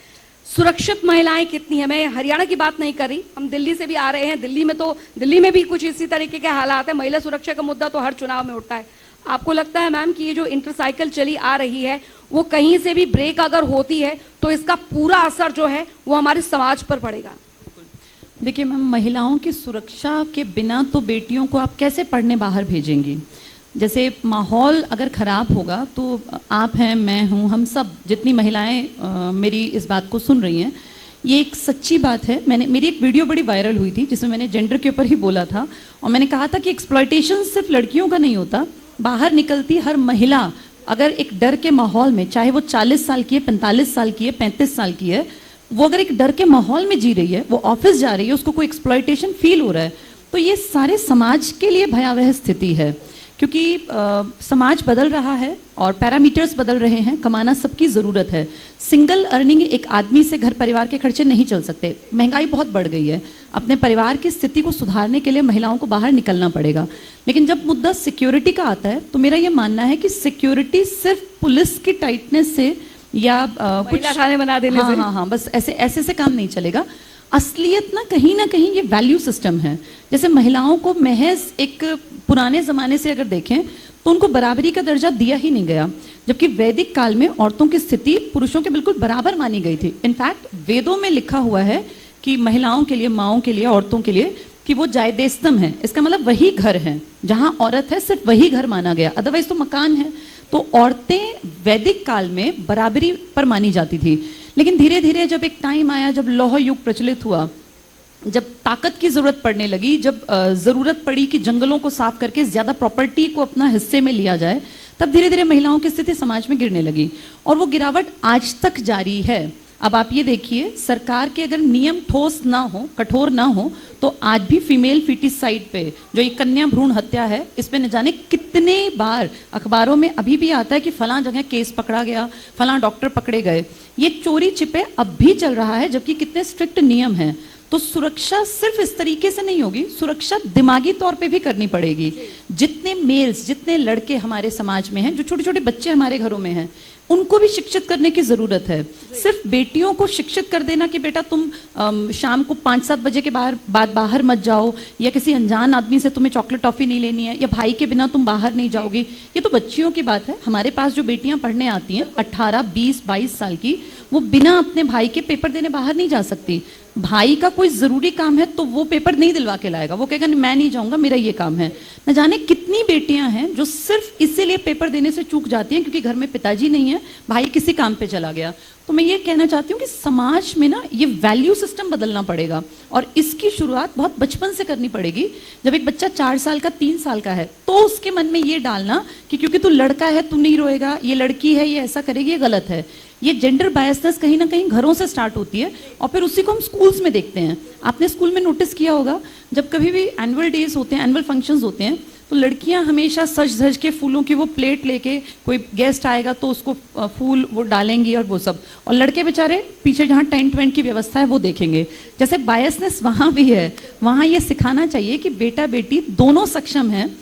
सुरक्षित महिलाएं कितनी है। मैं हरियाणा की बात नहीं कर रही, हम दिल्ली से भी आ रहे हैं, दिल्ली में भी कुछ इसी तरीके के हालात है। महिला सुरक्षा का मुद्दा तो हर चुनाव में उठता है। आपको लगता है मैम कि ये जो इंटरसाइकिल चली आ रही है वो कहीं से भी ब्रेक अगर होती है तो इसका पूरा असर जो है वो हमारे समाज पर पड़ेगा? देखिए मैम, महिलाओं की सुरक्षा के बिना तो बेटियों को आप कैसे पढ़ने बाहर भेजेंगी। जैसे माहौल अगर खराब होगा तो आप हैं, मैं हूँ, हम सब, जितनी महिलाएं मेरी इस बात को सुन रही हैं, ये एक सच्ची बात है। मेरी एक वीडियो बड़ी वायरल हुई थी जिसमें मैंने जेंडर के ऊपर ही बोला था और मैंने कहा था कि एक्सप्लॉयटेशन सिर्फ लड़कियों का नहीं होता। बाहर निकलती हर महिला अगर एक डर के माहौल में, चाहे वो 40 साल की है, 45 साल की है, 35 साल की है, वो अगर एक डर के माहौल में जी रही है, वो ऑफिस जा रही है, उसको कोई एक्सप्लॉयटेशन फील हो रहा है, तो ये सारे समाज के लिए भयावह स्थिति है। क्योंकि समाज बदल रहा है और पैरामीटर्स बदल रहे हैं, कमाना सबकी ज़रूरत है। सिंगल अर्निंग एक आदमी से घर परिवार के खर्चे नहीं चल सकते, महंगाई बहुत बढ़ गई है। अपने परिवार की स्थिति को सुधारने के लिए महिलाओं को बाहर निकलना पड़ेगा। लेकिन जब मुद्दा सिक्योरिटी का आता है तो मेरा ये मानना है कि सिक्योरिटी सिर्फ पुलिस की टाइटनेस से या कुछ थाने बना देने से, हाँ, बस ऐसे से काम नहीं चलेगा। असलियत ना कहीं ये वैल्यू सिस्टम है। जैसे महिलाओं को महज एक पुराने ज़माने से अगर देखें तो उनको बराबरी का दर्जा दिया ही नहीं गया, जबकि वैदिक काल में औरतों की स्थिति पुरुषों के बिल्कुल बराबर मानी गई थी। इनफैक्ट वेदों में लिखा हुआ है कि महिलाओं के लिए, माओं के लिए, औरतों के लिए कि वो जायदेस्तम है। इसका मतलब वही घर है जहां औरत है, सिर्फ वही घर माना गया, अदरवाइज तो मकान है। तो औरतें वैदिक काल में बराबरी पर मानी जाती थी। लेकिन धीरे धीरे जब एक टाइम आया जब लौह युग प्रचलित हुआ, जब ताकत की जरूरत पड़ने लगी, जब जरूरत पड़ी कि जंगलों को साफ करके ज्यादा प्रॉपर्टी को अपना हिस्से में लिया जाए, तब धीरे धीरे महिलाओं की स्थिति समाज में गिरने लगी और वो गिरावट आज तक जारी है। अब आप ये देखिए, सरकार के अगर नियम ठोस ना हो, कठोर ना हो, तो आज भी फीमेल फिटिसाइड पे जो ये कन्या भ्रूण हत्या है, इस पे न जाने कितने बार अखबारों में अभी भी आता है कि फलां जगह केस पकड़ा गया, फलां डॉक्टर पकड़े गए। ये चोरी छिपे अब भी चल रहा है, जबकि कितने स्ट्रिक्ट नियम हैं। तो सुरक्षा सिर्फ इस तरीके से नहीं होगी, सुरक्षा दिमागी तौर पे भी करनी पड़ेगी। जितने मेल्स, जितने लड़के हमारे समाज में हैं, जो छोटे छोटे बच्चे हमारे घरों में हैं, उनको भी शिक्षित करने की जरूरत है। सिर्फ बेटियों को शिक्षित कर देना कि बेटा तुम शाम को 5-7 बजे के बाद बाहर मत जाओ, या किसी अनजान आदमी से तुम्हें चॉकलेट टॉफी नहीं लेनी है, या भाई के बिना तुम बाहर नहीं जाओगी, ये तो बच्चियों की बात है। हमारे पास जो बेटियां पढ़ने आती हैं 18, 20, 22 साल की, वो बिना अपने भाई के पेपर देने बाहर नहीं जा सकती। भाई का कोई जरूरी काम है तो वो पेपर नहीं दिलवा के लाएगा, वो कहेगा मैं नहीं जाऊंगा, मेरा ये काम है। न जाने कितनी बेटियां हैं जो सिर्फ इसीलिए पेपर देने से चूक जाती हैं क्योंकि घर में पिताजी नहीं है, भाई किसी काम पे चला गया। तो मैं ये कहना चाहती हूँ कि समाज में ना ये वैल्यू सिस्टम बदलना पड़ेगा और इसकी शुरुआत बहुत बचपन से करनी पड़ेगी। जब एक बच्चा 4 साल का, 3 साल का है, तो उसके मन में ये डालना कि क्योंकि तू लड़का है तू नहीं रोएगा, ये लड़की है ये ऐसा करेगी, ये गलत है। ये जेंडर बायसनेस कहीं ना कहीं घरों से स्टार्ट होती है और फिर उसी को हम स्कूल्स में देखते हैं। आपने स्कूल में नोटिस किया होगा, जब कभी भी एनुअल डेज होते हैं, एनुअल फंक्शंस होते हैं, तो लड़कियां हमेशा सज धज के फूलों की वो प्लेट लेके, कोई गेस्ट आएगा तो उसको फूल वो डालेंगी और वो सब, और लड़के बेचारे पीछे जहाँ टेंट वेंट की व्यवस्था है वो देखेंगे। जैसे बायसनेस वहाँ भी है, वहाँ ये सिखाना चाहिए कि बेटा बेटी दोनों सक्षम हैं।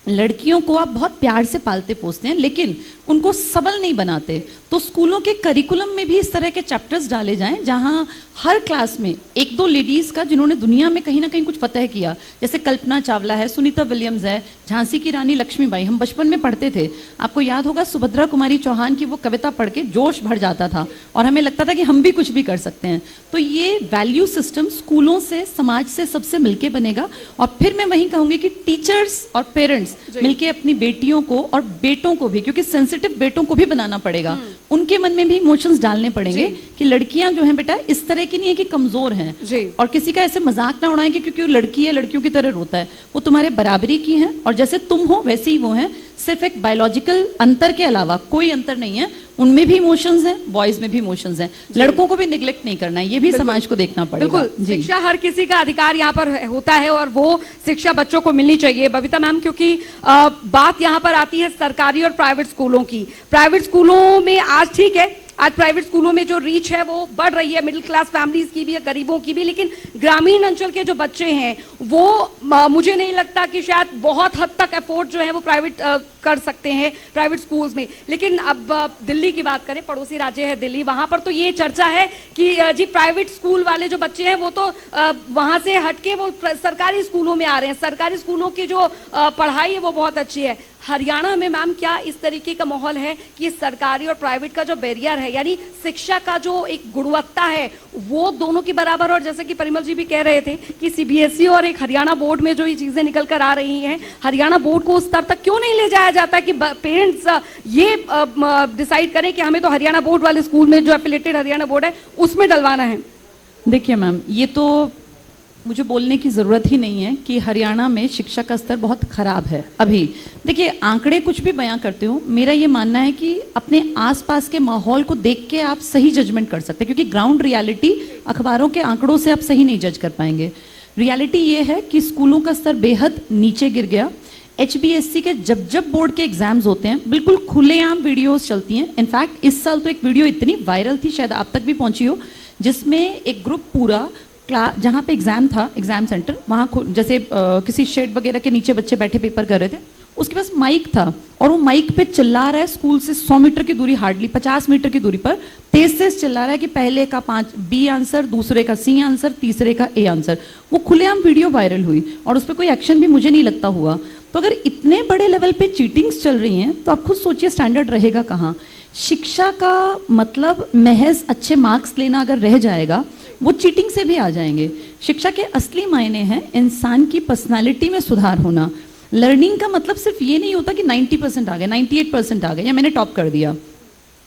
लड़कियों को आप बहुत प्यार से पालते पोसते हैं लेकिन उनको सबल नहीं बनाते। तो स्कूलों के करिकुलम में भी इस तरह के चैप्टर्स डाले जाएं जहां हर क्लास में 1-2 लेडीज का जिन्होंने दुनिया में कहीं ना कहीं कुछ फतह किया, जैसे कल्पना चावला है, सुनीता विलियम्स है, झांसी की रानी लक्ष्मीबाई, हम बचपन में पढ़ते थे। आपको याद होगा सुभद्रा कुमारी चौहान की वो कविता पढ़ के जोश भर जाता था और हमें लगता था कि हम भी कुछ भी कर सकते हैं। तो ये वैल्यू सिस्टम स्कूलों से, समाज से, सबसे मिलके बनेगा। और फिर मैं वही कहूंगी कि टीचर्स और पेरेंट्स मिलके अपनी बेटियों को और बेटों को भी, क्योंकि सेंसिटिव बेटों को भी बनाना पड़ेगा, उनके मन में भी इमोशंस डालने पड़ेंगे कि लड़कियां जो हैं बेटा इस तरह की नहीं है कि कमजोर हैं, और किसी का ऐसे मजाक ना उड़ाएं कि क्योंकि वो लड़की है लड़कियों की तरह रोता है। वो तुम्हारे बराबरी की हैं और जैसे तुम हो वैसे ही वो हैं। सिर्फ एक बायोलॉजिकल अंतर के अलावा कोई अंतर नहीं है, उनमें भी इमोशंस हैं, बॉयज में भी इमोशंस हैं। लड़कों को भी निगलेक्ट नहीं करना है, ये भी समाज को देखना पड़ेगा। शिक्षा हर किसी का अधिकार यहाँ पर होता है और वो शिक्षा बच्चों को मिलनी चाहिए। बबीता मैम, क्योंकि बात यहाँ पर आती है सरकारी और प्राइवेट स्कूलों की। प्राइवेट स्कूलों में आज ठीक है, आज प्राइवेट स्कूलों में जो रीच है वो बढ़ रही है, मिडिल क्लास फैमिलीज की भी है, गरीबों की भी, लेकिन ग्रामीण अंचल के जो बच्चे हैं वो मुझे नहीं लगता कि शायद बहुत हद तक एफोर्ड जो है वो प्राइवेट कर सकते हैं प्राइवेट स्कूल्स में। लेकिन अब दिल्ली की बात करें, पड़ोसी राज्य है दिल्ली, वहां पर तो ये चर्चा है कि जी प्राइवेट स्कूल वाले जो बच्चे हैं वो तो वहां से हटके वो सरकारी स्कूलों में आ रहे हैं, सरकारी स्कूलों की जो पढ़ाई है वो बहुत अच्छी है। हरियाणा में मैम क्या इस तरीके का माहौल है कि सरकारी और प्राइवेट का जो बैरियर है, यानी शिक्षा का जो एक गुणवत्ता है वो दोनों की बराबर, और जैसे कि परिमल जी भी कह रहे थे कि सीबीएसई और एक हरियाणा बोर्ड में जो ये चीजें निकल कर आ रही हैं, हरियाणा बोर्ड को उस स्तर तक क्यों नहीं ले जाया जाता कि पेरेंट्स ये डिसाइड करें कि हमें तो हरियाणा बोर्ड वाले स्कूल में जो एफिलेटेड हरियाणा बोर्ड है उसमें डलवाना है। देखिए मैम, ये तो मुझे बोलने की ज़रूरत ही नहीं है कि हरियाणा में शिक्षा का स्तर बहुत ख़राब है अभी। देखिए, आंकड़े कुछ भी बयां करते हो, मेरा ये मानना है कि अपने आसपास के माहौल को देख के आप सही जजमेंट कर सकते हैं, क्योंकि ग्राउंड रियलिटी अखबारों के आंकड़ों से आप सही नहीं जज कर पाएंगे। रियलिटी ये है कि स्कूलों का स्तर बेहद नीचे गिर गया। HBSC के जब बोर्ड के एग्जाम्स होते हैं बिल्कुल खुलेआम वीडियोस चलती हैं। इनफैक्ट इस साल तो एक वीडियो इतनी वायरल थी, शायद आप तक भी पहुंची हो, जिसमें एक ग्रुप पूरा जहाँ पे एग्जाम था, एग्जाम सेंटर, वहाँ जैसे किसी शेड वगैरह के नीचे बच्चे बैठे पेपर कर रहे थे, उसके पास माइक था और वो माइक पे चिल्ला रहा है स्कूल से 100 मीटर की दूरी, हार्डली 50 मीटर की दूरी पर तेज तेज चिल्ला रहा है कि पहले का 5 B आंसर, दूसरे का C आंसर, तीसरे का A आंसर। वो खुलेआम वीडियो वायरल हुई और उस पर कोई एक्शन भी मुझे नहीं लगता हुआ। तो अगर इतने बड़े लेवल पे चीटिंग्स चल रही हैं तो आप खुद सोचिए स्टैंडर्ड रहेगा कहाँ। शिक्षा का मतलब महज अच्छे मार्क्स लेना अगर रह जाएगा, वो चीटिंग से भी आ जाएंगे। शिक्षा के असली मायने हैं इंसान की पर्सनालिटी में सुधार होना। लर्निंग का मतलब सिर्फ ये नहीं होता कि 90% आ गए, 98% आ गए या मैंने टॉप कर दिया।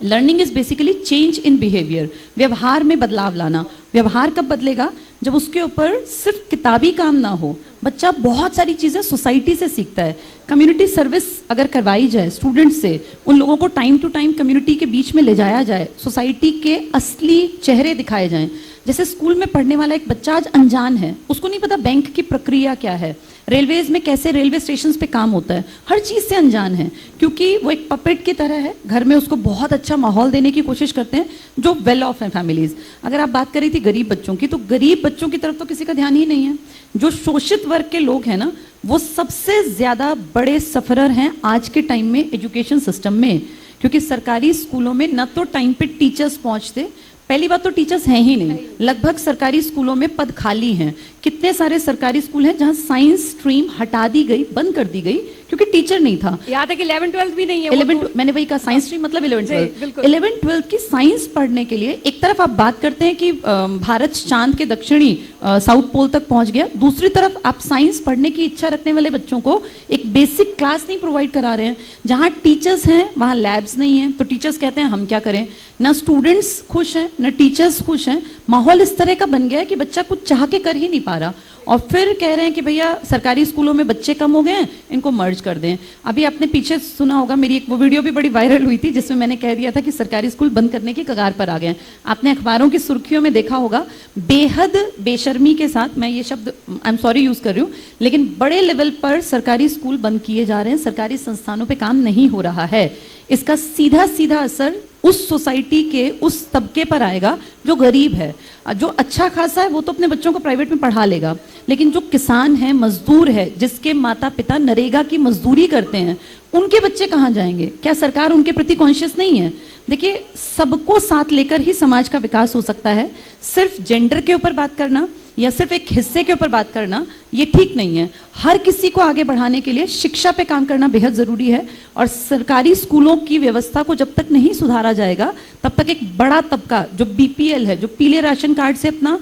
Learning is basically change in behaviour, व्यवहार में बदलाव लाना। व्यवहार कब बदलेगा? जब उसके ऊपर सिर्फ किताबी काम ना हो। बच्चा बहुत सारी चीज़ें सोसाइटी से सीखता है। कम्युनिटी सर्विस अगर करवाई जाए स्टूडेंट्स से, उन लोगों को टाइम टू टाइम कम्युनिटी के बीच में ले जाया जाए, सोसाइटी के असली चेहरे दिखाए जाएं। जैसे स्कूल में पढ़ने वाला एक बच्चा आज अनजान है, उसको नहीं पता बैंक की प्रक्रिया क्या है, रेलवेज में कैसे रेलवे स्टेशन पे काम होता है, हर चीज़ से अनजान है, क्योंकि वो एक पपेट की तरह है। घर में उसको बहुत अच्छा माहौल देने की कोशिश करते हैं जो वेल ऑफ है फैमिलीज। अगर आप बात करी थी गरीब बच्चों की, तो गरीब बच्चों की तरफ तो किसी का ध्यान ही नहीं है। जो शोषित वर्ग के लोग हैं ना, वो सबसे ज्यादा बड़े सफरर हैं आज के टाइम में एजुकेशन सिस्टम में, क्योंकि सरकारी स्कूलों में न तो टाइम पे टीचर्स पहुंचते, पहली बात तो टीचर्स हैं ही नहीं, लगभग सरकारी स्कूलों में पद खाली हैं। कितने सारे सरकारी स्कूल हैं जहां साइंस स्ट्रीम हटा दी गई, बंद कर दी गई, क्योंकि टीचर नहीं था। यहाँ तक 11-12 भी नहीं है। 11 मैंने वही कहा, साइंस स्ट्रीम मतलब 11-12 की साइंस पढ़ने के लिए एक तरफ आप बात करते हैं कि भारत चांद के दक्षिणी साउथ पोल तक पहुंच गया, दूसरी तरफ आप साइंस पढ़ने की इच्छा रखने वाले बच्चों को एक बेसिक क्लास नहीं प्रोवाइड करा रहे हैं। जहां टीचर्स हैं वहां लैब्स नहीं है, तो टीचर्स कहते हैं हम क्या करें। ना स्टूडेंट्स खुश हैं, ना टीचर्स खुश हैं। माहौल इस तरह का बन गया है कि बच्चा कुछ चाह के कर ही नहीं पा रहा, और फिर कह रहे हैं कि भैया सरकारी स्कूलों में बच्चे कम हो गए हैं, इनको मर्ज कर दें। अभी आपने पीछे सुना होगा, मेरी एक वो वीडियो भी बड़ी वायरल हुई थी जिसमें मैंने कह दिया था कि सरकारी स्कूल बंद करने की कगार पर आ गए हैं। आपने अखबारों की सुर्खियों में देखा होगा, बेहद बेशर्मी के साथ, मैं ये शब्द आई एम सॉरी यूज कर रही हूँ, लेकिन बड़े लेवल पर सरकारी स्कूल बंद किए जा रहे हैं, सरकारी संस्थानों पर काम नहीं हो रहा है। इसका सीधा सीधा असर उस सोसाइटी के उस तबके पर आएगा जो गरीब है। जो अच्छा खासा है वो तो अपने बच्चों को प्राइवेट में पढ़ा लेगा, लेकिन जो किसान है, मजदूर है, जिसके माता पिता नरेगा की मजदूरी करते हैं, उनके बच्चे कहाँ जाएंगे? क्या सरकार उनके प्रति कॉन्शियस नहीं है? देखिए, सबको साथ लेकर ही समाज का विकास हो सकता है। सिर्फ जेंडर के ऊपर बात करना या सिर्फ एक हिस्से के ऊपर बात करना ये ठीक नहीं है। हर किसी को आगे बढ़ाने के लिए शिक्षा पे काम करना बेहद जरूरी है, और सरकारी स्कूलों की व्यवस्था को जब तक नहीं सुधारा जाएगा तब तक एक बड़ा तबका जो BPL है, जो पीले राशन कार्ड से अपना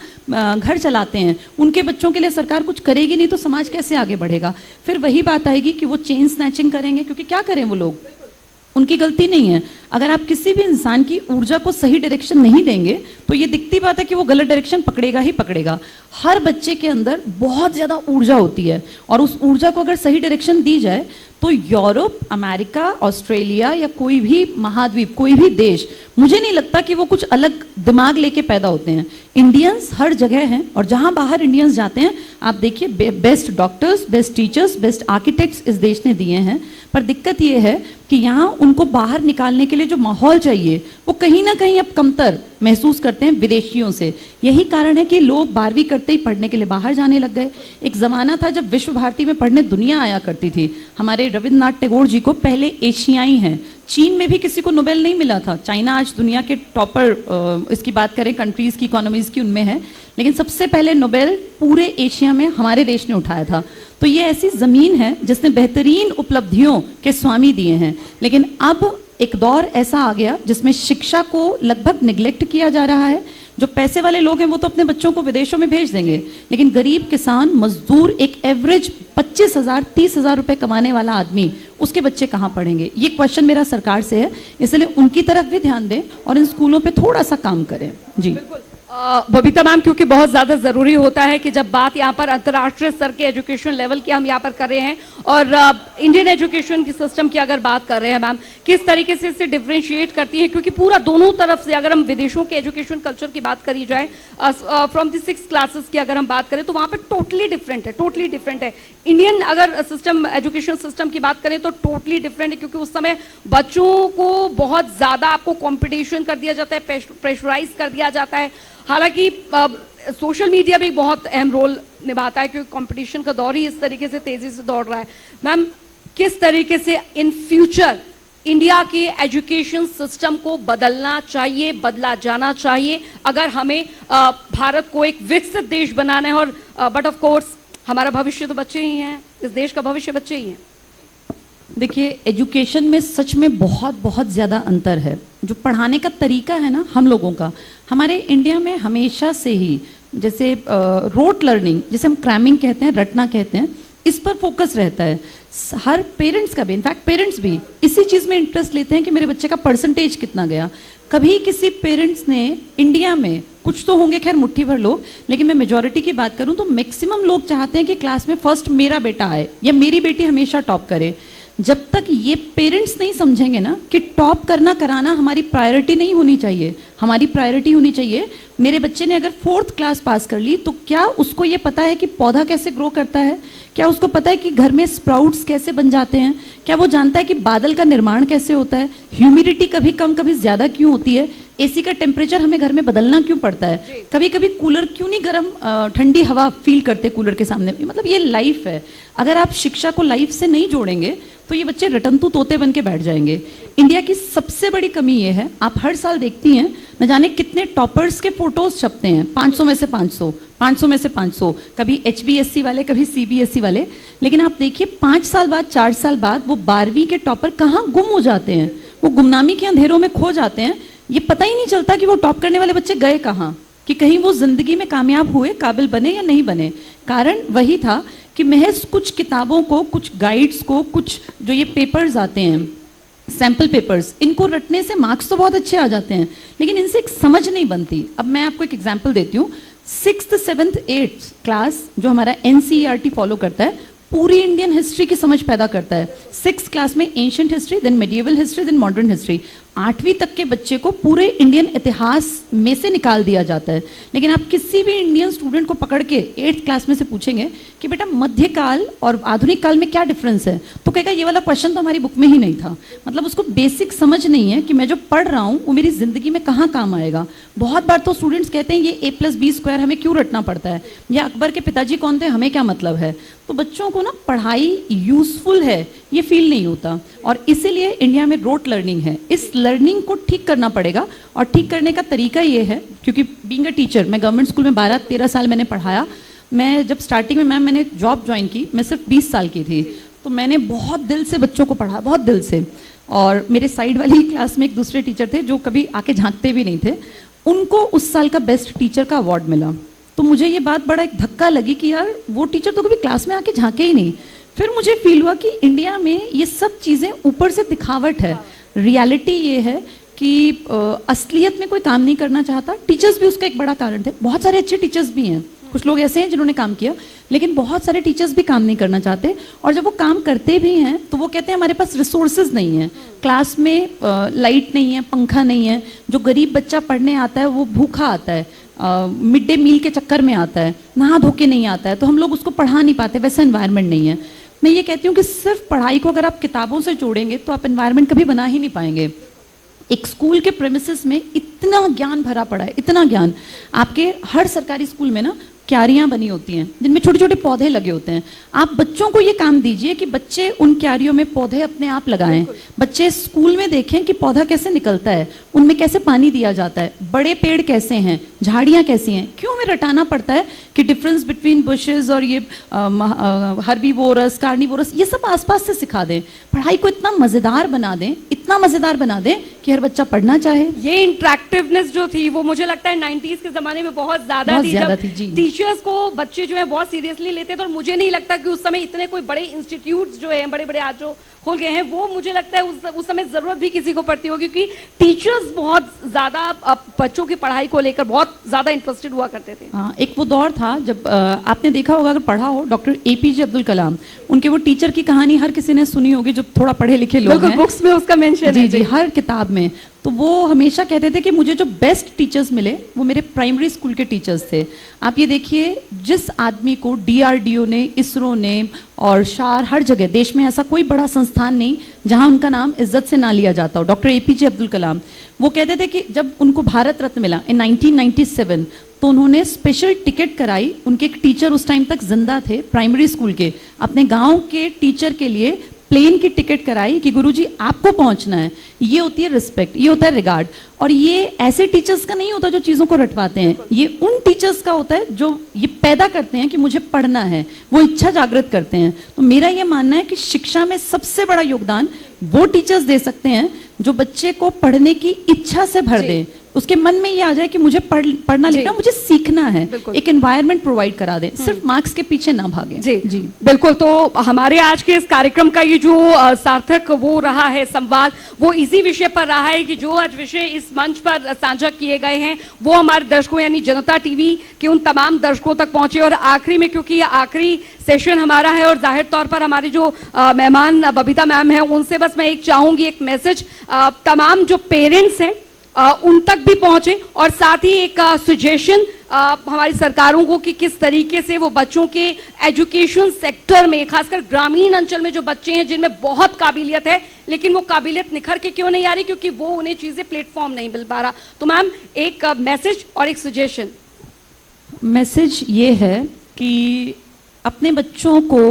घर चलाते हैं, उनके बच्चों के लिए सरकार कुछ करेगी नहीं तो समाज कैसे आगे बढ़ेगा? फिर वही बात आएगी कि वो चेन स्नैचिंग करेंगे, क्योंकि क्या करें वो लोग, उनकी गलती नहीं है। अगर आप किसी भी इंसान की ऊर्जा को सही डायरेक्शन नहीं देंगे तो ये दिखती बात है कि वो गलत डायरेक्शन पकड़ेगा ही पकड़ेगा। हर बच्चे के अंदर बहुत ज्यादा ऊर्जा होती है, और उस ऊर्जा को अगर सही डायरेक्शन दी जाए तो यूरोप, अमेरिका, ऑस्ट्रेलिया या कोई भी महाद्वीप, कोई भी देश, मुझे नहीं लगता कि वो कुछ अलग दिमाग लेके पैदा होते हैं। इंडियंस हर जगह हैं, और जहां बाहर इंडियंस जाते हैं आप देखिए, best doctors, best teachers, best architects इस देश ने दिए हैं। पर दिक्कत ये है कि यहाँ उनको बाहर निकालने के लिए जो माहौल चाहिए वो कहीं ना कहीं अब कमतर महसूस करते हैं विदेशियों से। यही कारण है कि लोग 12वीं करते ही पढ़ने के लिए बाहर जाने लग गए। एक जमाना था जब विश्व भारती में पढ़ने दुनिया आया करती थी। हमारे रविन्द्रनाथ टैगोर जी को पहले एशियाई हैं, चीन में भी किसी को नोबेल नहीं मिला था। चाइना आज दुनिया के टॉपर, इसकी बात करें कंट्रीज की, इकोनॉमीज की, उनमें है, लेकिन सबसे पहले नोबेल पूरे एशिया में हमारे देश ने उठाया था। तो ये ऐसी जमीन है जिसने बेहतरीन उपलब्धियों के स्वामी दिए हैं। लेकिन अब एक दौर ऐसा आ गया जिसमें शिक्षा को लगभग निगलेक्ट किया जा रहा है। जो पैसे वाले लोग हैं वो तो अपने बच्चों को विदेशों में भेज देंगे, लेकिन गरीब किसान, मजदूर, एक एवरेज 25,000 30,000 रुपए कमाने वाला आदमी, उसके बच्चे कहाँ पढ़ेंगे? ये क्वेश्चन मेरा सरकार से है, इसलिए उनकी तरफ भी ध्यान दें और इन स्कूलों पे थोड़ा सा काम करें। जी बिल्कुल। बबीता मैम, क्योंकि बहुत ज्यादा जरूरी होता है कि जब बात यहाँ पर अंतर्राष्ट्रीय स्तर के एजुकेशन लेवल की हम यहाँ पर कर रहे हैं और इंडियन एजुकेशन की सिस्टम की अगर बात कर रहे हैं मैम, किस तरीके से इसे डिफरेंशिएट करती है, क्योंकि पूरा दोनों तरफ से अगर हम विदेशों के एजुकेशन कल्चर की बात करी जाए, फ्रॉम द 6 क्लासेस की अगर हम बात करें तो वहां पर टोटली डिफरेंट है। इंडियन अगर सिस्टम, एजुकेशन सिस्टम की बात करें तो टोटली डिफरेंट है, क्योंकि उस समय बच्चों को बहुत ज्यादा आपको कॉम्पिटिशन कर दिया जाता है, प्रेशराइज कर दिया जाता है। हालांकि सोशल मीडिया भी बहुत अहम रोल निभाता है, क्योंकि कंपटीशन का दौर ही इस तरीके से तेजी से दौड़ रहा है। मैम, किस तरीके से इन फ्यूचर इंडिया के एजुकेशन सिस्टम को बदलना चाहिए, बदला जाना चाहिए, अगर हमें भारत को एक विकसित देश बनाना है? और बट ऑफ कोर्स हमारा भविष्य तो बच्चे ही हैं, इस देश का भविष्य बच्चे ही हैं। देखिए, एजुकेशन में सच में बहुत बहुत ज़्यादा अंतर है। जो पढ़ाने का तरीका है ना हम लोगों का, हमारे इंडिया में हमेशा से ही जैसे रोट लर्निंग, जैसे हम क्रैमिंग कहते हैं, रटना कहते हैं, इस पर फोकस रहता है। हर पेरेंट्स का भी, इनफैक्ट पेरेंट्स भी इसी चीज़ में इंटरेस्ट लेते हैं कि मेरे बच्चे का परसेंटेज कितना गया। कभी किसी पेरेंट्स ने इंडिया में, कुछ तो होंगे खैर मुट्ठी भर लोग, लेकिन मैं मेजॉरिटी की बात करूं तो मैक्सिमम लोग चाहते हैं कि क्लास में फर्स्ट मेरा बेटा आए या मेरी बेटी हमेशा टॉप करे। जब तक ये पेरेंट्स नहीं समझेंगे ना कि टॉप करना कराना हमारी प्रायोरिटी नहीं होनी चाहिए, हमारी प्रायोरिटी होनी चाहिए मेरे बच्चे ने अगर 4th क्लास पास कर ली तो क्या उसको ये पता है कि पौधा कैसे ग्रो करता है, क्या उसको पता है कि घर में स्प्राउट्स कैसे बन जाते हैं, क्या वो जानता है कि बादल का निर्माण कैसे होता है, ह्यूमिडिटी कभी कम कभी ज्यादा क्यों होती है, एसी का टेम्परेचर हमें घर में बदलना क्यों पड़ता है, कभी कभी कूलर क्यों नहीं गर्म ठंडी हवा फील करते कूलर के सामने। मतलब ये लाइफ है। अगर आप शिक्षा को लाइफ से नहीं जोड़ेंगे तो ये बच्चे रटंतु तोते बन के बैठ जाएंगे। इंडिया की सबसे बड़ी कमी ये है, आप हर साल देखती हैं न जाने कितने टॉपर्स के फोटोज छपते हैं, 500 में से 500, 500 में से 500, कभी HBSC वाले, कभी CBSE वाले, लेकिन आप देखिए 5 साल बाद, 4 साल बाद वो 12वीं के टॉपर कहाँ गुम हो जाते हैं, वो गुमनामी के अंधेरों में खो जाते हैं। ये पता ही नहीं चलता कि वो टॉप करने वाले बच्चे गए कहाँ, कि कहीं वो जिंदगी में कामयाब हुए, काबिल बने या नहीं बने। कारण वही था कि महज कुछ किताबों को, कुछ गाइड्स को, कुछ जो ये पेपर्स आते हैं, सैंपल पेपर्स, इनको रटने से मार्क्स तो बहुत अच्छे आ जाते हैं, लेकिन इनसे एक समझ नहीं बनती। अब मैं आपको एक एग्जांपल देती हूँ। 6th, 7th, 8th क्लास जो हमारा NCERT फॉलो करता है, पूरी इंडियन हिस्ट्री की समझ पैदा करता है। 6th क्लास में ancient history, then medieval history, then modern history. 8वीं तक के बच्चे को पूरे इंडियन इतिहास में से निकाल दिया जाता है। लेकिन आप किसी भी इंडियन स्टूडेंट को पकड़ के 8th क्लास में से पूछेंगे कि बेटा मध्यकाल और आधुनिक काल में क्या डिफरेंस है, तो कहेगा ये वाला क्वेश्चन तो हमारी बुक में ही नहीं था। मतलब उसको बेसिक समझ नहीं है कि मैं जो पढ़ रहा हूँ वो मेरी जिंदगी में कहाँ काम आएगा। बहुत बार तो स्टूडेंट्स कहते हैं ये A+B² हमें क्यों रटना पड़ता है, या अकबर के पिताजी कौन थे, हमें क्या मतलब है। तो बच्चों को ना पढ़ाई यूजफुल है ये फील नहीं होता, और इसीलिए इंडिया में रोट लर्निंग है। इस लर्निंग को ठीक करना पड़ेगा, और ठीक करने का तरीका ये है, क्योंकि बीइंग अ टीचर, मैं गवर्नमेंट स्कूल में 12-13 साल मैंने पढ़ाया। मैं जब स्टार्टिंग में मैम मैंने जॉब ज्वाइन की, मैं सिर्फ 20 साल की थी, तो मैंने बहुत दिल से बच्चों को पढ़ा, बहुत दिल से। और मेरे साइड वाली क्लास में एक दूसरे टीचर थे जो कभी आके झांकते भी नहीं थे, उनको उस साल का बेस्ट टीचर का अवार्ड मिला। तो मुझे ये बात बड़ा एक धक्का लगी कि यार वो टीचर तो कभी क्लास में आके झांके ही नहीं। फिर मुझे फील हुआ कि इंडिया में ये सब चीज़ें ऊपर से दिखावट है, रियलिटी ये है कि असलियत में कोई काम नहीं करना चाहता। टीचर्स भी उसका एक बड़ा कारण थे। बहुत सारे अच्छे टीचर्स भी हैं, कुछ लोग ऐसे हैं जिन्होंने काम किया, लेकिन बहुत सारे टीचर्स भी काम नहीं करना चाहते। और जब वो काम करते भी हैं तो वो कहते हैं हमारे पास रिसोर्सेज नहीं है, क्लास में लाइट नहीं है, पंखा नहीं है, जो गरीब बच्चा पढ़ने आता है वो भूखा आता है, मिड डे मील के चक्कर में आता है, नहा धो के नहीं आता है, तो हम लोग उसको पढ़ा नहीं पाते, वैसा एनवायरनमेंट नहीं है। मैं ये कहती हूँ कि सिर्फ पढ़ाई को अगर आप किताबों से जोड़ेंगे तो आप एनवायरनमेंट कभी बना ही नहीं पाएंगे। एक स्कूल के प्रेमिसेस में इतना ज्ञान भरा पड़ा है, इतना ज्ञान। आपके हर सरकारी स्कूल में ना क्यारियां बनी होती हैं जिनमें छोटे छोटे पौधे लगे होते हैं। आप बच्चों को ये काम दीजिए कि बच्चे उन क्यारियों में पौधे अपने आप लगाएं। बच्चे स्कूल में देखें कि पौधा कैसे निकलता है, उनमें कैसे पानी दिया जाता है, बड़े पेड़ कैसे हैं, झाड़ियां कैसी हैं। क्यों हमें रटाना पड़ता है कि डिफरेंस बिटवीन बुशेस और ये हर्बीवोरस, कार्निवोरस, ये सब आसपास से सिखा दें। पढ़ाई को इतना मजेदार बना दें, इतना मजेदार बना दें कि हर बच्चा पढ़ना चाहे। ये इंटरेक्टिवनेस जो थी वो मुझे लगता है 90s के जमाने में बहुत ज्यादा थी। टीचर्स को बच्चे जो है बहुत सीरियसली लेते थे, और मुझे नहीं लगता कि उस समय इतने कोई बड़े इंस्टीट्यूट्स जो है, बड़े बड़े आज जो खोल गए हैं, वो मुझे लगता है उस समय जरूरत भी किसी को पड़ती होगी, क्योंकि टीचर्स बहुत ज्यादा बच्चों की पढ़ाई को लेकर बहुत ज्यादा इंटरेस्टेड हुआ करते थे। हाँ, एक वो दौर था जब आपने देखा होगा, अगर पढ़ा हो, डॉक्टर एपीजे अब्दुल कलाम, उनके वो टीचर की कहानी हर किसी ने सुनी होगी जो थोड़ा पढ़े लिखे लोग हैं। बुक्स में उसका मेंशन है। जी, हर किताब में। तो वो हमेशा कहते थे कि मुझे जो बेस्ट टीचर्स मिले वो मेरे प्राइमरी स्कूल के टीचर्स थे। आप ये देखिए, जिस आदमी को डीआरडीओ ने, इसरो ने और शार, हर जगह देश में ऐसा कोई बड़ा संस्थान नहीं जहां उनका नाम इज्जत से ना लिया जाता हो, डॉक्टर एपीजे अब्दुल कलाम। वो कहते थे कि जब उनको भारत रत्न मिला इन 1997, तो उन्होंने स्पेशल टिकट कराई। उनके एक टीचर उस टाइम तक जिंदा थे प्राइमरी स्कूल के, अपने गांव के टीचर के लिए प्लेन की टिकट कराई कि गुरुजी आपको पहुंचना है। ये होती है रिस्पेक्ट, ये होता है रिगार्ड। और ये ऐसे टीचर्स का नहीं होता जो चीजों को रटवाते हैं, ये उन टीचर्स का होता है जो ये पैदा करते हैं कि मुझे पढ़ना है, वो इच्छा जागृत करते हैं। तो मेरा ये मानना है कि शिक्षा में सबसे बड़ा योगदान वो टीचर्स दे सकते हैं जो बच्चे को पढ़ने की इच्छा से भर दें, उसके मन में ये आ जाए कि मुझे पढ़ना लिखना, मुझे सीखना है, एक एनवायरनमेंट प्रोवाइड करा दें, सिर्फ मार्क्स के पीछे ना भागे। जी बिल्कुल। तो हमारे आज के इस कार्यक्रम का ये जो सार्थक वो रहा है संवाद, वो इसी विषय पर रहा है कि जो आज विषय इस मंच पर साझा किए गए हैं वो हमारे दर्शकों यानी जनता टीवी के उन तमाम दर्शकों तक पहुंचे। और आखिरी में, क्योंकि ये आखिरी सेशन हमारा है और जाहिर तौर पर हमारी जो मेहमान बबीता मैम है, उनसे बस मैं एक चाहूंगी, एक मैसेज तमाम जो पेरेंट्स हैं उन तक भी पहुंचे, और साथ ही एक सजेशन हमारी सरकारों को कि किस तरीके से वो बच्चों के एजुकेशन सेक्टर में, खासकर ग्रामीण अंचल में जो बच्चे हैं जिनमें बहुत काबिलियत है लेकिन वो काबिलियत निखर के क्यों नहीं आ रही, क्योंकि वो उन्हें चीजें प्लेटफॉर्म नहीं मिल पा रहा। तो मैम एक मैसेज और एक सजेशन। मैसेज ये है कि अपने बच्चों को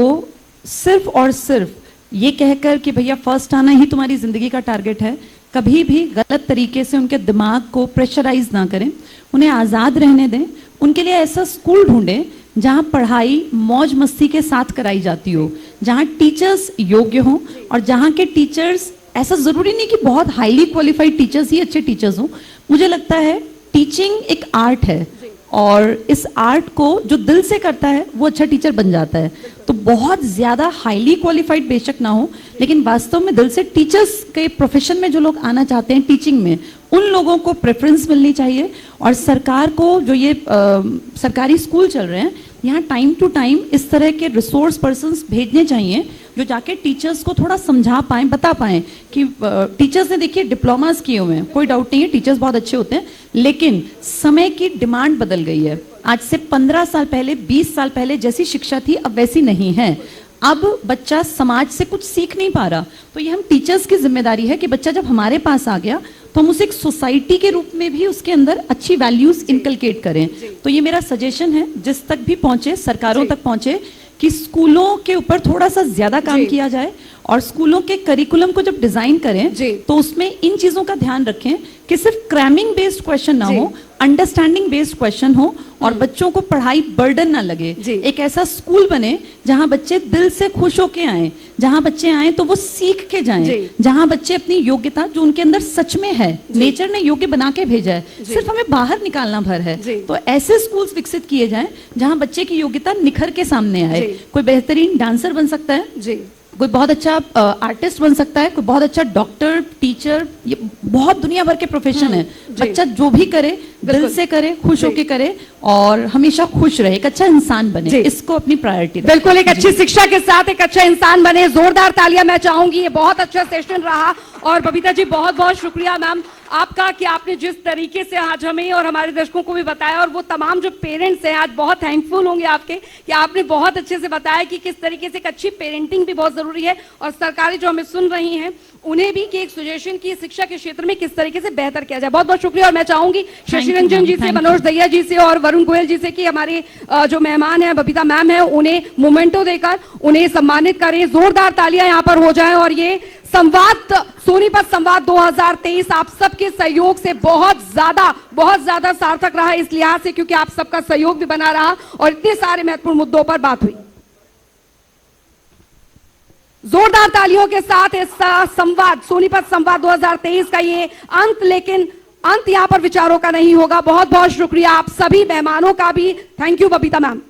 सिर्फ और सिर्फ ये कहकर कि भैया फर्स्ट आना ही तुम्हारी जिंदगी का टारगेट है, कभी भी गलत तरीके से उनके दिमाग को प्रेशराइज ना करें, उन्हें आज़ाद रहने दें। उनके लिए ऐसा स्कूल ढूंढें जहां पढ़ाई मौज मस्ती के साथ कराई जाती हो, जहां टीचर्स योग्य हों, और जहां के टीचर्स, ऐसा ज़रूरी नहीं कि बहुत हाईली क्वालिफाइड टीचर्स ही अच्छे टीचर्स हों। मुझे लगता है टीचिंग एक आर्ट है, और इस आर्ट को जो दिल से करता है वो अच्छा टीचर बन जाता है। तो बहुत ज़्यादा हाईली क्वालिफाइड बेशक ना हो, लेकिन वास्तव में दिल से टीचर्स के प्रोफेशन में जो लोग आना चाहते हैं टीचिंग में, उन लोगों को प्रेफरेंस मिलनी चाहिए। और सरकार को जो ये सरकारी स्कूल चल रहे हैं, यहाँ टाइम टू टाइम इस तरह के रिसोर्स पर्सन्स भेजने चाहिए जो जाके टीचर्स को थोड़ा समझा पाएं, बता पाएं कि टीचर्स ने देखिए डिप्लोमास किए हुए हैं, कोई डाउट नहीं है, टीचर्स बहुत अच्छे होते हैं, लेकिन समय की डिमांड बदल गई है। आज से 15 साल पहले, 20 साल पहले जैसी शिक्षा थी अब वैसी नहीं है। अब बच्चा समाज से कुछ सीख नहीं पा रहा, तो ये हम टीचर्स की जिम्मेदारी है कि बच्चा जब हमारे पास आ गया तो हम उसे एक सोसाइटी के रूप में भी उसके अंदर अच्छी वैल्यूज इनकलकेट करें। तो ये मेरा सजेशन है, जिस तक भी पहुंचे, सरकारों तक पहुंचे, कि स्कूलों के ऊपर थोड़ा सा ज्यादा काम किया जाए, और स्कूलों के करिकुलम को जब डिजाइन करें तो उसमें इन चीजों का ध्यान रखें कि सिर्फ क्रैमिंग बेस्ड क्वेश्चन ना हो, अंडरस्टैंडिंग बेस्ड क्वेश्चन हो, और बच्चों को पढ़ाई बर्डन ना लगे। एक ऐसा स्कूल बने जहां बच्चे दिल से खुश होके आए, जहां बच्चे आए तो वो सीख के जाएं, जहां बच्चे अपनी योग्यता जो उनके अंदर सच में है, नेचर ने योग्य बना के भेजा है, सिर्फ हमें बाहर निकालना भर है। तो ऐसे स्कूल्स विकसित किए जाएं जहां बच्चे की योग्यता निखर के सामने आए। कोई बेहतरीन डांसर बन सकता है, कोई बहुत अच्छा आर्टिस्ट बन सकता है, कोई बहुत अच्छा डॉक्टर, टीचर, ये बहुत दुनिया भर के प्रोफेशन है। बच्चा जो भी करे दिल से करे, खुश होके करे, और हमेशा खुश रहे, एक अच्छा इंसान बने, इसको अपनी प्रायोरिटी। बिल्कुल, एक अच्छी शिक्षा के साथ एक अच्छा इंसान बने। जोरदार तालियां मैं चाहूंगी, ये बहुत अच्छा सेशन रहा। और बबीता जी बहुत बहुत शुक्रिया मैम आपका कि आपने जिस तरीके से आज हमें और हमारे दर्शकों को भी बताया, और वो तमाम जो पेरेंट्स हैं आज बहुत थैंकफुल होंगे आपके कि आपने बहुत अच्छे से बताया कि किस तरीके से एक अच्छी पेरेंटिंग भी बहुत जरूरी है, और सरकारें जो हमें सुन रही हैं उन्हें भी कि एक सजेशन की शिक्षा के क्षेत्र में किस तरीके से बेहतर किया जाए। बहुत बहुत शुक्रिया। और मैं चाहूंगी शशि रंजन जी से, मनोज दहिया जी से और वरुण गोयल जी से कि हमारे जो मेहमान हैं बबीता मैम है, उन्हें मोमेंटो देकर उन्हें सम्मानित करें। जोरदार तालियां यहाँ पर हो जाएं। और ये संवाद, सोनीपत संवाद 2023 आप सबके सहयोग से बहुत ज्यादा सार्थक रहा, इस लिहाज से क्योंकि आप सबका सहयोग भी बना रहा और इतने सारे महत्वपूर्ण मुद्दों पर बात हुई। जोरदार तालियों के साथ इस संवाद, सोनीपत संवाद 2023 का ये अंत, लेकिन अंत यहां पर विचारों का नहीं होगा। बहुत बहुत शुक्रिया आप सभी मेहमानों का भी। Thank you Babita ma'am.